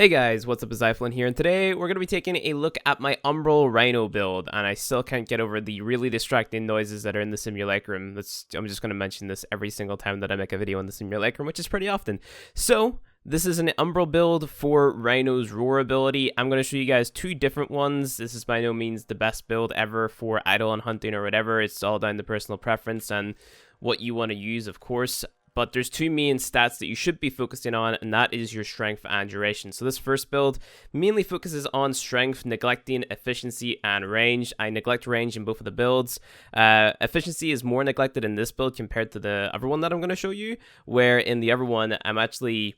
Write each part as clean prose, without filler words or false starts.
Hey guys, what's up, it's Zyflin here, and today we're going to be taking a look at my Umbral Rhino build, and I still can't get over the really distracting noises that are in the simulacrum. I'm just going to mention this every single time that I make a video in the simulacrum, which is pretty often. So, this is an Umbral build for Rhino's Roar ability. I'm going to show you guys two different ones. This is by no means the best build ever for Eidolon hunting or whatever. It's all down to personal preference and what you want to use, of course. But there's two main stats that you should be focusing on, and that is your strength and duration. So this first build mainly focuses on strength, neglecting efficiency and range. I neglect range in both of the builds. Efficiency is more neglected in this build compared to the other one that I'm going to show you, where in the other one, I'm actually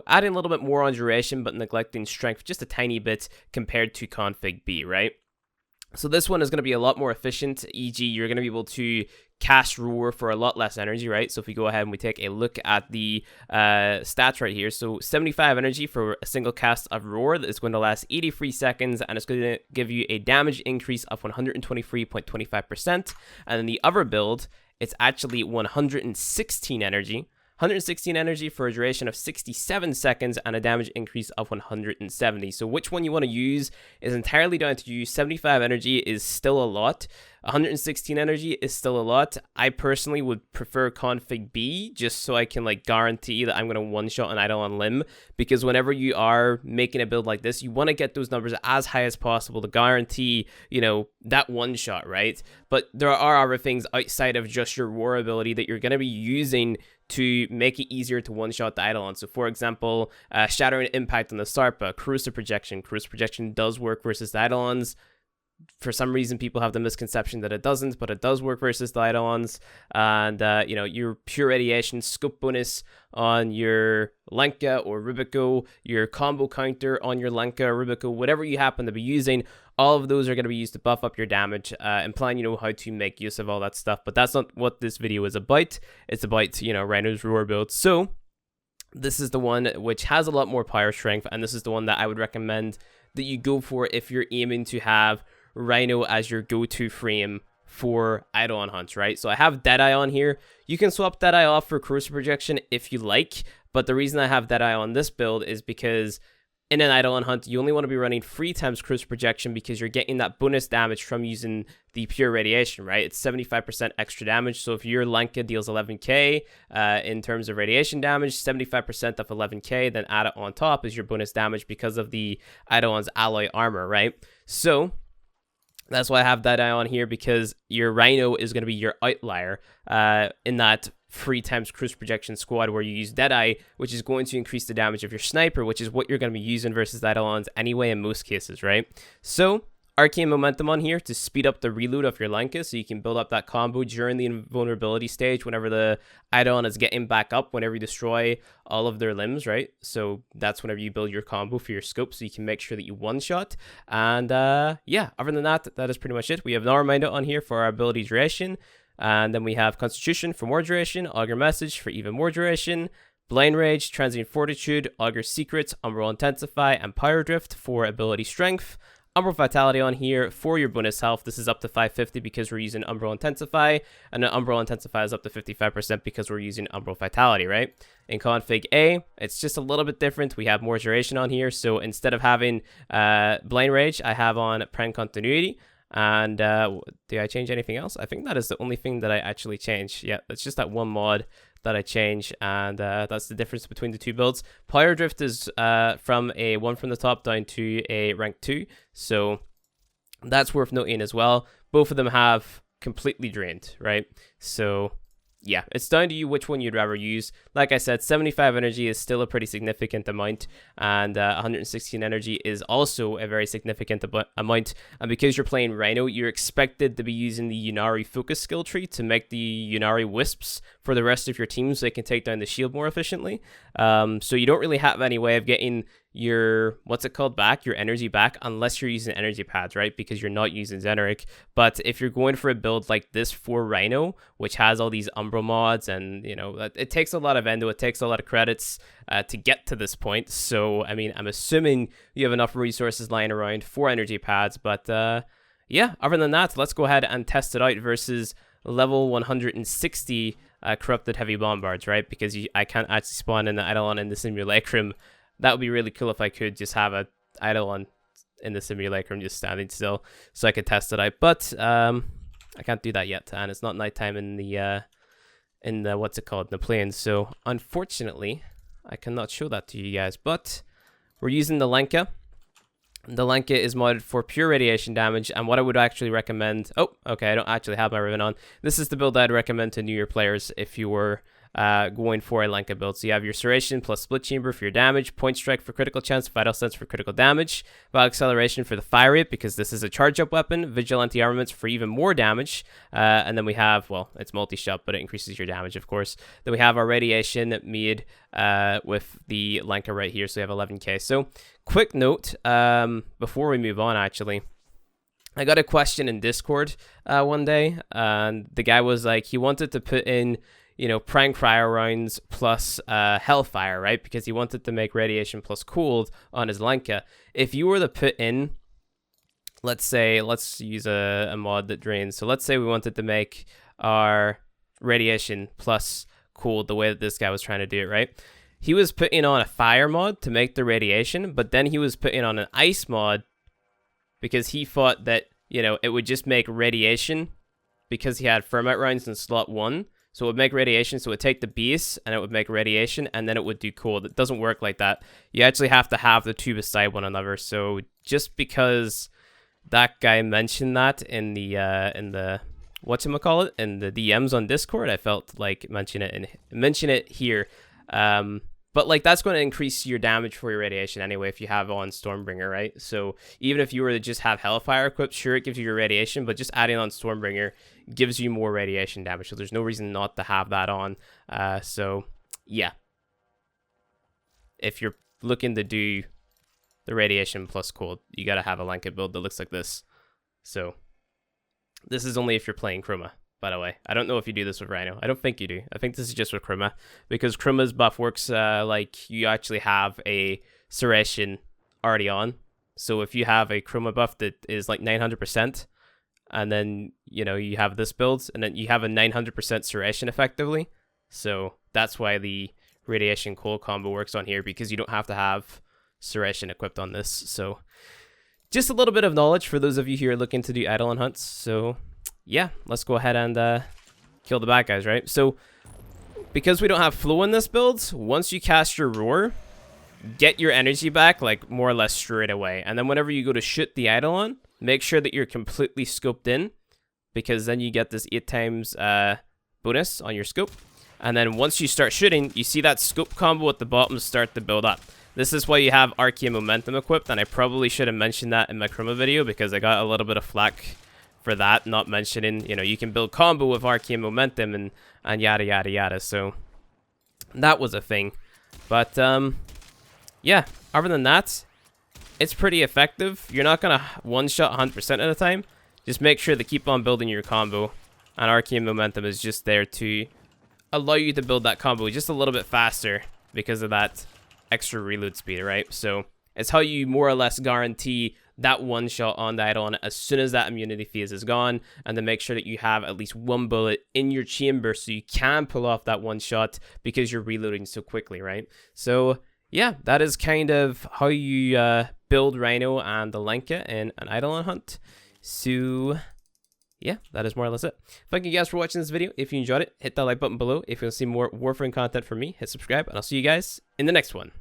adding a little bit more on duration, but neglecting strength just a tiny bit compared to config B, right? So this one is going to be a lot more efficient, e.g. you're going to be able to cast Roar for a lot less energy, right? So if we go ahead and we take a look at the stats right here, so 75 energy for a single cast of Roar that is going to last 83 seconds, and it's going to give you a damage increase of 123.25%. And then the other build, it's actually 116 energy. 116 energy for a duration of 67 seconds and a damage increase of 170. So which one you want to use is entirely down to you. 75 energy is still a lot. 116 energy is still a lot. I personally would prefer config B just so I can guarantee that I'm going to one-shot an Eidolon limb, because whenever you are making a build like this, you want to get those numbers as high as possible to guarantee, that one-shot, right? But there are other things outside of just your Roar ability that you're going to be using to make it easier to one-shot the Eidolon. So for example, Shattering Impact on the Sarpa, Corrosive Projection. Corrosive Projection does work versus the Eidolons. For some reason, people have the misconception that it doesn't, but it does work versus the Eidolons. And, your Pure Radiation scope bonus on your Lenka or Rubico, your combo counter on your Lenka or Rubico, whatever you happen to be using, all of those are going to be used to buff up your damage, implying you know how to make use of all that stuff. But that's not what this video is about. It's about, Rhino's Roar build. So this is the one which has a lot more power strength, and this is the one that I would recommend that you go for if you're aiming to have Rhino as your go-to frame for Eidolon hunts, right? So I have Deadeye on here. You can swap Deadeye off for Corrosive Projection if you like, but the reason I have Deadeye on this build is because in an Eidolon hunt, you only want to be running 3 times Corrosive Projection because you're getting that bonus damage from using the Pure Radiation, right? It's 75% extra damage. So if your Lenka deals 11k in terms of radiation damage, 75% of 11k, then add it on top is your bonus damage because of the Eidolon's alloy armor, right? So that's why I have Deadeye on here, because your Rhino is going to be your outlier in that 3 times Corrosive Projection squad where you use Deadeye, which is going to increase the damage of your sniper, which is what you're going to be using versus the Eidolons anyway in most cases, right? So Arcane Momentum on here to speed up the reload of your Lenka, so you can build up that combo during the invulnerability stage whenever the Eidolon is getting back up, whenever you destroy all of their limbs, right? So that's whenever you build your combo for your scope, so you can make sure that you one-shot. And yeah, other than that, that is pretty much it. We have Narminder on here for our ability duration, and then we have Constitution for more duration, Augur Message for even more duration, Blind Rage, Transient Fortitude, Augur Secret, Umbral Intensify, and Pyro Drift for ability strength. Umbral Vitality on here for your bonus health. This is up to 550 because we're using Umbral Intensify, and then Umbral Intensify is up to 55% because we're using Umbral Vitality, right? In config A, it's just a little bit different. We have more duration on here, so instead of having Blind Rage, I have on Pren Continuity. And did I change anything else? I think that is the only thing that I actually changed. Yeah, that's just that one mod that I changed, and that's the difference between the two builds. Pyro Drift is from a 1 from the top down to a rank 2, so that's worth noting as well. Both of them have completely drained, right? So yeah, it's down to you which one you'd rather use. Like I said, 75 energy is still a pretty significant amount, and 116 energy is also a very significant amount. And because you're playing Rhino, you're expected to be using the Yunari focus skill tree to make the Yunari wisps for the rest of your team so they can take down the shield more efficiently. So you don't really have any way of getting your your energy back, unless you're using energy pads, right? Because you're not using Zeneric. But if you're going for a build like this for Rhino, which has all these Umbral mods, and it takes a lot of endo, it takes a lot of credits to get to this point. So I mean, I'm assuming you have enough resources lying around for energy pads. But yeah, other than that, let's go ahead and test it out versus level 160 corrupted heavy bombards, right? Because I can't actually spawn in the Eidolon in the simulacrum that would be really cool if I could just have a Eidolon in the simulacrum just standing still so I could test it out. But I can't do that yet, and it's not nighttime in the what's it called, in the plains. So unfortunately, I cannot show that to you guys. But we're using the Lenka. The Lenka is modded for pure radiation damage, and what I would actually recommend... Oh, okay, I don't actually have my ribbon on. This is the build I'd recommend to newer players if you were going for a Lenka build. So you have your Serration plus Split Chamber for your damage, Point Strike for critical chance, Vital Sense for critical damage, Vital Acceleration for the fire rate because this is a charge-up weapon, Vigilante Armaments for even more damage, and then we have, well, it's multi-shot, but it increases your damage, of course. Then we have our Radiation made with the Lenka right here, so we have 11k. So, quick note, before we move on, actually, I got a question in Discord one day, and the guy was like, he wanted to put in, you know, Prime Cryo rounds plus Hellfire, right? Because he wanted to make Radiation plus Cooled on his Lenka. If you were to put in, let's say, let's use a mod that drains. So let's say we wanted to make our Radiation plus Cooled the way that this guy was trying to do it, right? He was putting on a Fire mod to make the Radiation, but then he was putting on an Ice mod because he thought that, you know, it would just make Radiation because he had Fermite rounds in slot 1. So it would make Radiation, so it would take the base, and it would make Radiation, and then it would do Cold. It doesn't work like that. You actually have to have the two beside one another. So just because that guy mentioned that in the whatchamacallit, in the DMs on Discord, I felt like mention it here. But like that's going to increase your damage for your Radiation anyway if you have on Stormbringer, right? So even if you were to just have Hellfire equipped, sure, it gives you your Radiation, but just adding on Stormbringer gives you more Radiation damage. So there's no reason not to have that on. So yeah, if you're looking to do the Radiation plus Cold, you got to have a Lenka build that looks like this. So this is only if you're playing Chroma, by the way. I don't know if you do this with Rhino. I don't think you do. I think this is just with Chroma, because Chroma's buff works like you actually have a Serration already on. So if you have a Chroma buff that is like 900%, and then, you know, you have this build, and then you have a 900% Serration effectively. So that's why the Radiation Cold combo works on here, because you don't have to have Serration equipped on this. So just a little bit of knowledge for those of you who are looking to do Eidolon hunts. So yeah, let's go ahead and kill the bad guys, right? So because we don't have flow in this build, once you cast your Roar, get your energy back like more or less straight away. And then whenever you go to shoot the Eidolon, make sure that you're completely scoped in, because then you get this 8 times bonus on your scope. And then once you start shooting, you see that scope combo at the bottom start to build up. This is why you have Arcane Momentum equipped, and I probably should have mentioned that in my Chroma video, because I got a little bit of flack for that, not mentioning, you know, you can build combo with Arcane Momentum and yada yada yada. So that was a thing. But yeah, other than that, it's pretty effective. You're not gonna one-shot 100% of the time. Just make sure to keep on building your combo, and Arcane Momentum is just there to allow you to build that combo just a little bit faster because of that extra reload speed, right? So it's how you more or less guarantee that one shot on the Eidolon as soon as that immunity phase is gone, and then make sure that you have at least one bullet in your chamber so you can pull off that one shot because you're reloading so quickly, right? So yeah, that is kind of how you build Rhino and the Lenka in an Eidolon hunt. So yeah, that is more or less it. Thank you guys for watching this video. If you enjoyed it, hit that like button below. If you want to see more Warframe content from me, hit subscribe, and I'll see you guys in the next one.